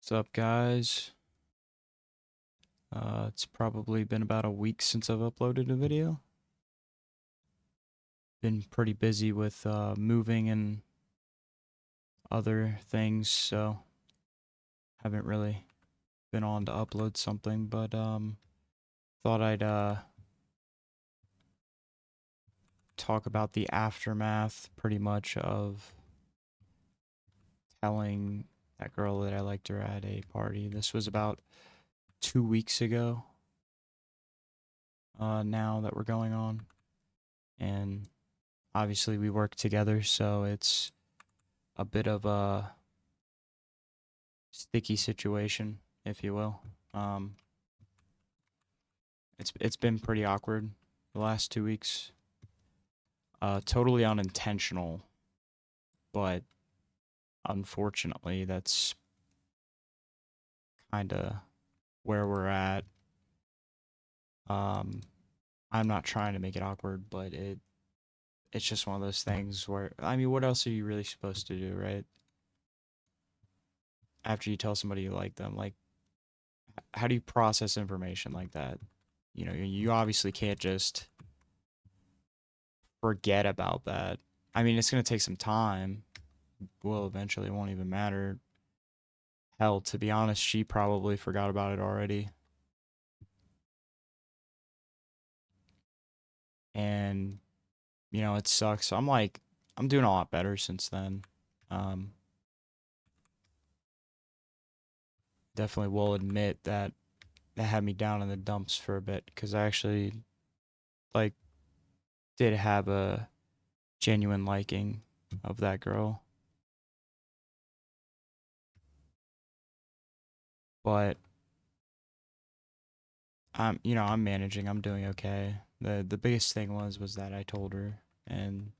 What's up, guys? It's probably been about a week since I've uploaded a video. Been pretty busy with moving and other things, so haven't really been on to upload something, but thought I'd talk about the aftermath pretty much of telling that girl that I liked her at a party. This was about 2 weeks ago, now that we're going on, and obviously we work together, so it's a bit of a sticky situation, if you will. Um, it's been pretty awkward the last 2 weeks. Totally unintentional, but unfortunately, that's kind of where we're at. Um, I'm not trying to make it awkward, but it's just one of those things where, I mean, what else are you really supposed to do, right? After you tell somebody you like them, like, how do you process information like that? You know, you obviously can't just forget about that. I mean, it's going to take some time. Will eventually, it won't even matter. Hell, to be honest, she probably forgot about it already. And, it sucks. So I'm like, I'm doing a lot better since then. Um, Definitely will admit that that had me down in the dumps for a bit because I actually, like, did have a genuine liking of that girl. But I'm managing. I'm doing okay. The biggest thing was that I told her, and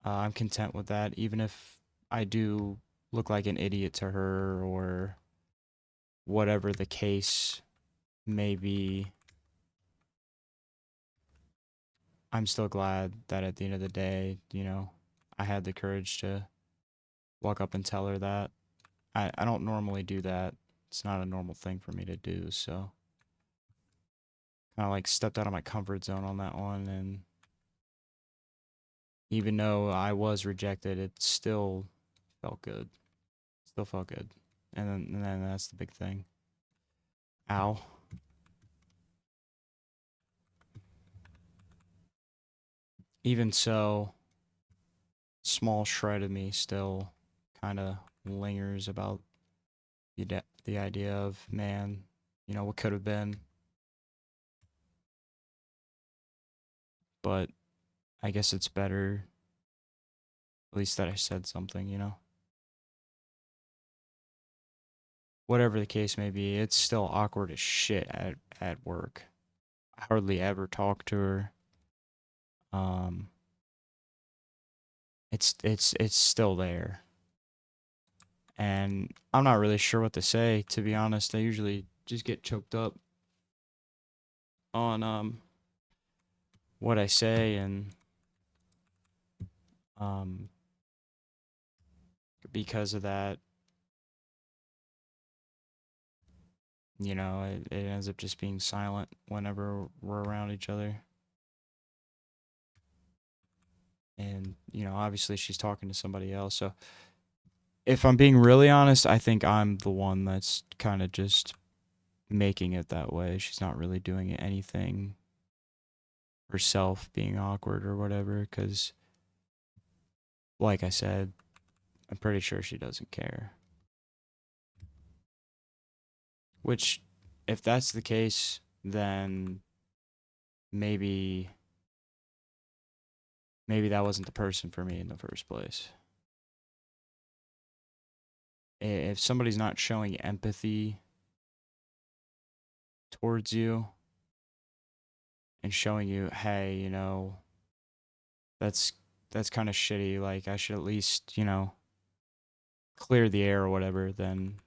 I'm content with that, even if I do look like an idiot to her or whatever the case may be. I'm still glad that at the end of the day, I had the courage to walk up and tell her that. I don't normally do that. It's not a normal thing for me to do, so kind of like stepped out of my comfort zone on that one. And even though I was rejected, it still felt good. Still felt good. And then that's the big thing. Ow. Even so, small shred of me still kind of lingers about the idea of, man, what could have been. But I guess it's better, at least that I said something. Whatever the case may be, it's still awkward as shit at work. I hardly ever talk to her. Um, it's still there, and I'm not really sure what to say. To be honest, I usually just get choked up on what I say, and um because of that, it ends up just being silent whenever we're around each other. And, obviously she's talking to somebody else. So if I'm being really honest, I think I'm the one that's kind of just making it that way. She's not really doing anything herself, being awkward or whatever, because, like I said, I'm pretty sure she doesn't care. Which, if that's the case, then maybe maybe that wasn't the person for me in the first place. If somebody's not showing empathy towards you and showing you, hey, that's that's kind of shitty, like I should at least, clear the air or whatever, then,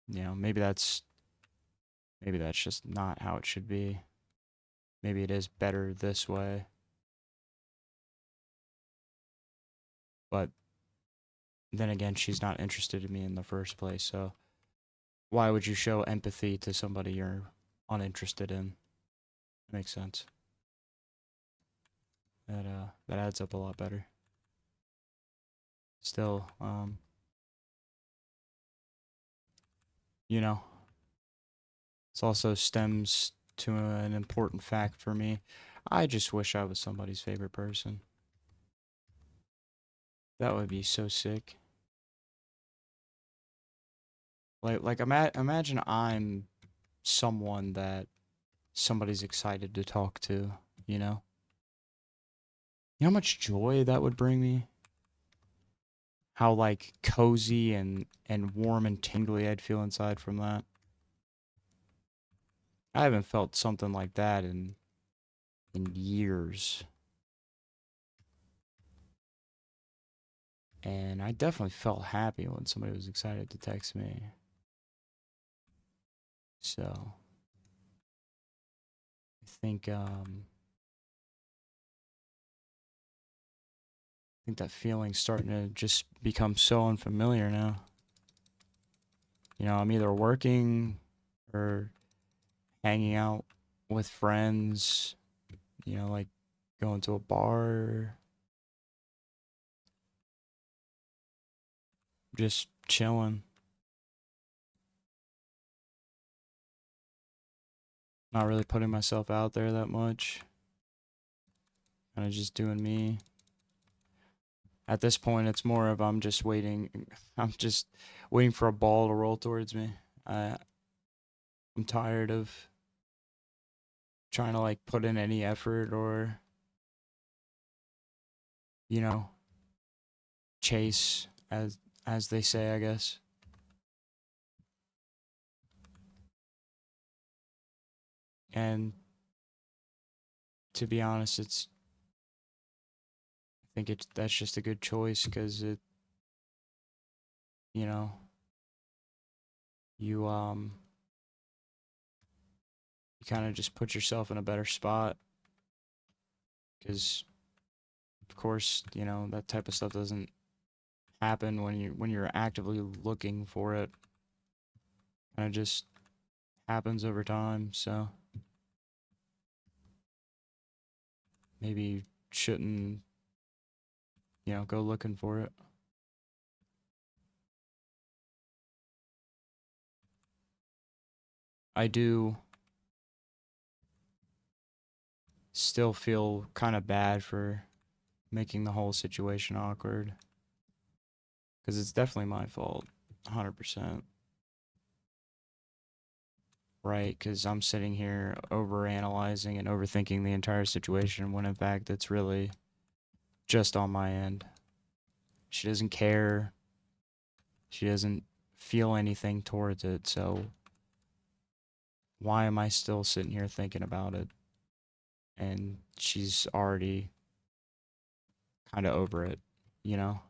maybe that's just not how it should be. Maybe it is better this way. But then again, she's not interested in me in the first place. So why would you show empathy to somebody you're uninterested in? Makes sense. That adds up a lot better. Still, you know, this also stems to an important fact for me. I just wish I was somebody's favorite person. That would be so sick. Imagine I'm someone that somebody's excited to talk to, you know? You know how much joy that would bring me? How like cozy and warm and tingly I'd feel inside from that. I haven't felt something like that in years. And I definitely felt happy when somebody was excited to text me. So, I think that feeling's starting to just become so unfamiliar now. You know, I'm either working or hanging out with friends, you know, like going to a bar, just chilling, not really putting myself out there that much, kind of just doing me. At this point, it's more of I'm just waiting. I'm just waiting for a ball to roll towards me. I, I'm tired of trying to like put in any effort or, you know, chase as they say, I guess. And to be honest, I think that's just a good choice because you know, you you kind of just put yourself in a better spot because of course, you know, that type of stuff doesn't happen when you're actively looking for it. Kind of just happens over time, so maybe you shouldn't, you know, go looking for it. I do still feel kind of bad for making the whole situation awkward because it's definitely my fault, 100%. Right? Because I'm sitting here over analyzing and overthinking the entire situation when in fact it's really just on my end. She doesn't care. She doesn't feel anything towards it. So why am I still sitting here thinking about it? And she's already kind of over it, you know?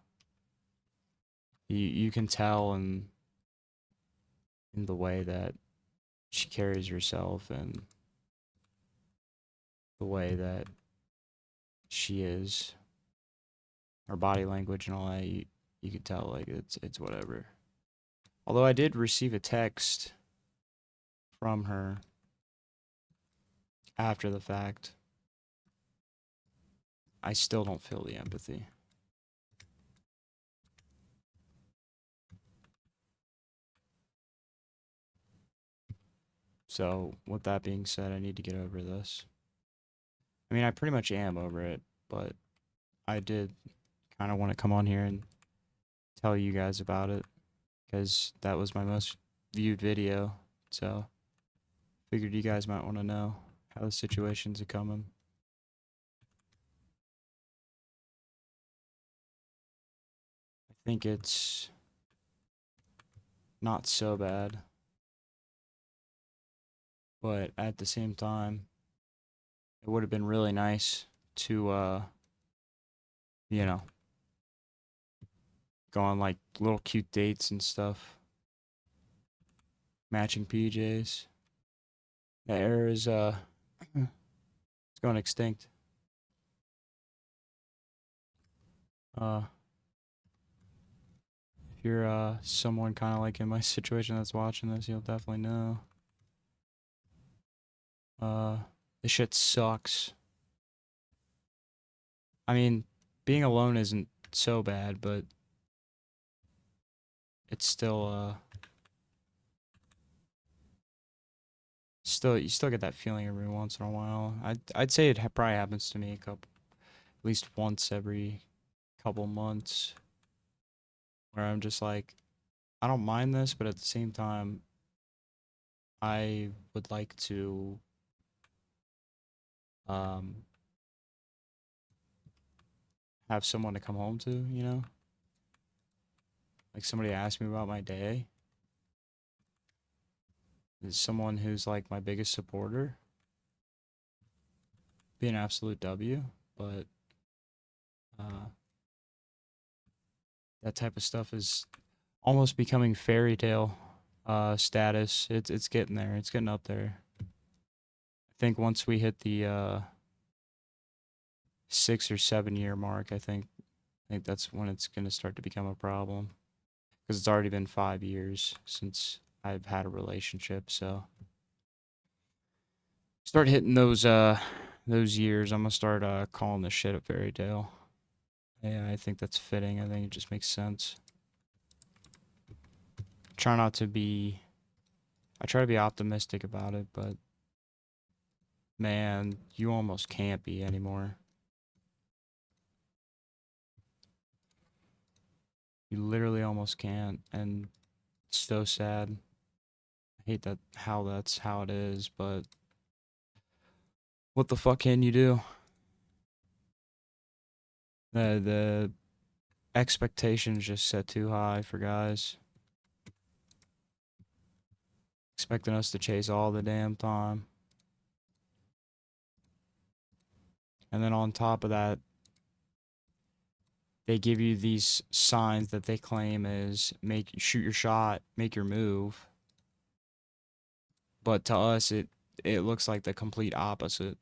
You can tell in the way that she carries herself and the way that she is, her body language and all that. You could tell like it's whatever. Although I did receive a text from her after the fact, I still don't feel the empathy. So, with that being said, I need to get over this. I mean, I pretty much am over it, but I did kind of want to come on here and tell you guys about it because that was my most viewed video. So, figured you guys might want to know how the situation's coming. I think it's not so bad, but at the same time, it would have been really nice to you know, go on like little cute dates and stuff. Matching PJs. The era is it's going extinct. Uh you're someone kind of like in my situation that's watching this, you'll definitely know. This shit sucks. I mean, being alone isn't so bad, but it's still you still get that feeling every once in a while. I'd say it probably happens to me at least once every couple months, where I'm just like, I don't mind this, but at the same time, I would like to um have someone to come home to, you know? Like somebody ask me about my day. Is someone who's like my biggest supporter. Be an absolute W, but uh that type of stuff is almost becoming fairy tale status. It's getting there. It's getting up there. I think once we hit the 6 or 7 year mark, I think that's when it's gonna start to become a problem. Because it's already been 5 years since I've had a relationship, so start hitting those years, I'm gonna start calling this shit a fairy tale. Yeah, I think that's fitting. I think it just makes sense. Try not to be I try to be optimistic about it, but man, you almost can't be anymore. You literally almost can't, and it's so sad. I hate that that's how it is, but what the fuck can you do? The expectations just set too high for guys. Expecting us to chase all the damn time. And then on top of that, they give you these signs that they claim is shoot your shot, make your move. But to us it looks like the complete opposite.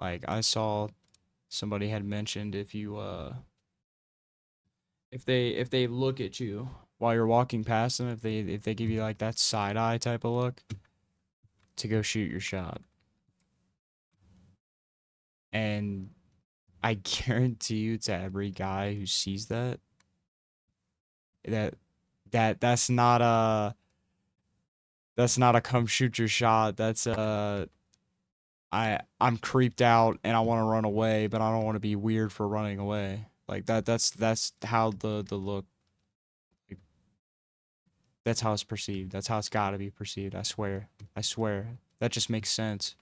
Like I saw somebody had mentioned if they look at you while you're walking past them, if they give you like that side eye type of look, to go shoot your shot. And I guarantee you to every guy who sees that that that's not a come shoot your shot. That's I'm creeped out and I want to run away, but I don't want to be weird for running away. Like that's how the look, like, that's how it's perceived. That's how it's got to be perceived. I swear. I swear. That just makes sense.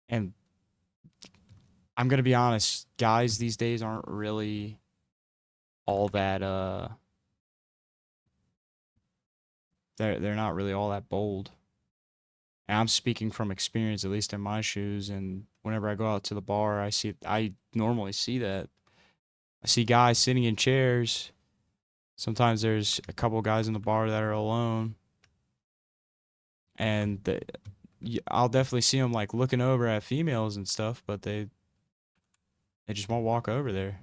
And I'm going to be honest, guys these days aren't really all that they're not really all that bold. And I'm speaking from experience, at least in my shoes. And whenever I go out to the bar, I normally see that. I see guys sitting in chairs. Sometimes there's a couple guys in the bar that are alone, and I'll definitely see them like looking over at females and stuff, but they just won't walk over there.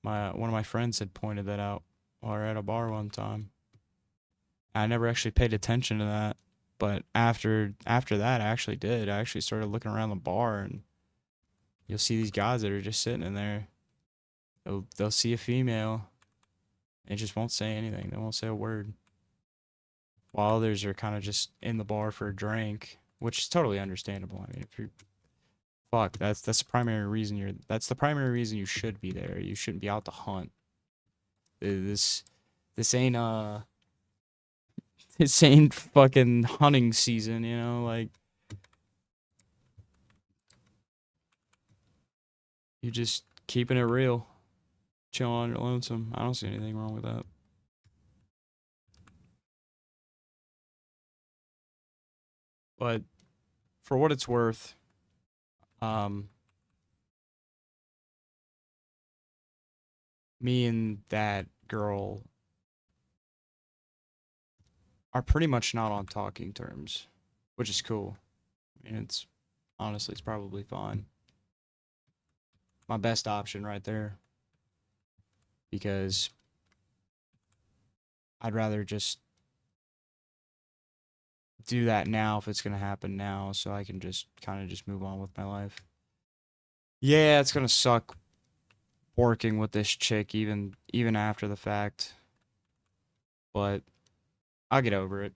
One of my friends had pointed that out while we were at a bar one time. I never actually paid attention to that, but after that, I actually did. I actually started looking around the bar, and you'll see these guys that are just sitting in there. They'll see a female and just won't say anything. They won't say a word. While others are kind of just in the bar for a drink, which is totally understandable. I mean, if you're fuck, that's the primary reason that's the primary reason you should be there. You shouldn't be out to hunt. This this ain't this ain't fucking hunting season, you know, like you're just keeping it real. Chill on your lonesome. I don't see anything wrong with that. But for what it's worth, um me and that girl are pretty much not on talking terms, which is cool. I mean, it's honestly it's probably fine. my best option right there, because I'd rather just do that now if it's gonna happen now, so I can just kind of just move on with my life. Yeah, it's gonna suck working with this chick even after the fact, but I'll get over it.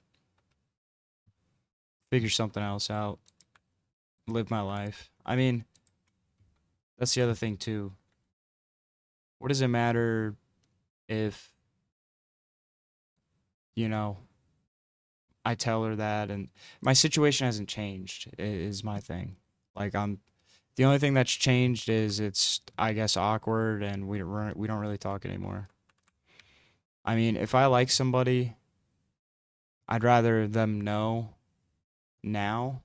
Figure something else out. Live my life. I mean, that's the other thing too. What does it matter if, you know, I tell her that and my situation hasn't changed is my thing. Like the only thing that's changed is it's, I guess, awkward and we don't really talk anymore. I mean, if I like somebody, I'd rather them know now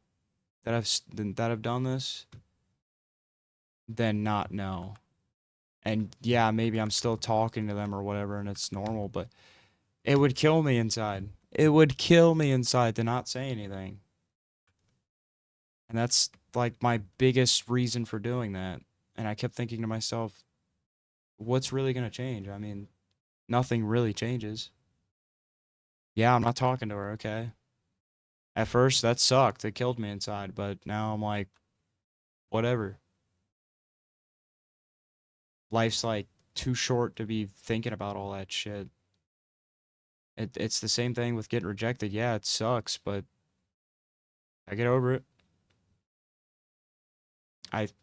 that I've done this than not know. And yeah, maybe I'm still talking to them or whatever and it's normal, but it would kill me inside. It would kill me inside to not say anything. And that's like my biggest reason for doing that. And I kept thinking to myself, what's really going to change? I mean, nothing really changes. Yeah, I'm not talking to her, okay? At first, that sucked. It killed me inside, but now I'm like, whatever. Life's like too short to be thinking about all that shit. It's the same thing with getting rejected. Yeah, it sucks, but I get over it.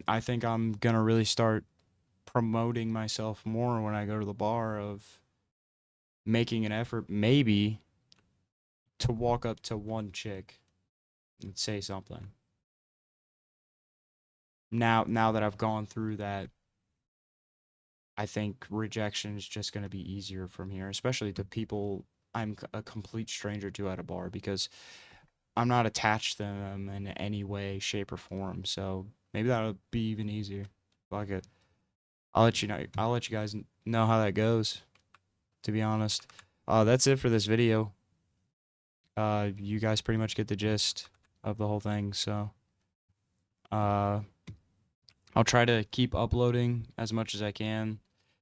I think I'm gonna really start promoting myself more when I go to the bar of making an effort maybe to walk up to one chick and say something. Now that I've gone through that, I think rejection is just going to be easier from here, especially to people I'm a complete stranger to at a bar because I'm not attached to them in any way, shape, or form. So maybe that'll be even easier. Fuck it. I'll let you know. I'll let you guys know how that goes. To be honest, that's it for this video. You guys pretty much get the gist of the whole thing. So, uh, I'll try to keep uploading as much as I can.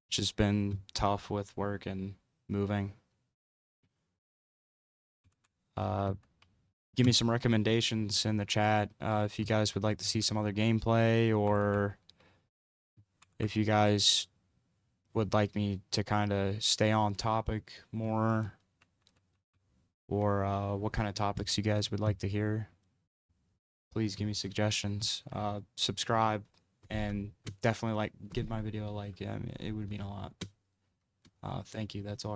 It's just been tough with work and moving. Uh, give me some recommendations in the chat if you guys would like to see some other gameplay, or if you guys would like me to kind of stay on topic more, or what kind of topics you guys would like to hear. Please give me suggestions. Subscribe, and definitely give my video a like. Yeah, it would mean a lot. Thank you. That's all.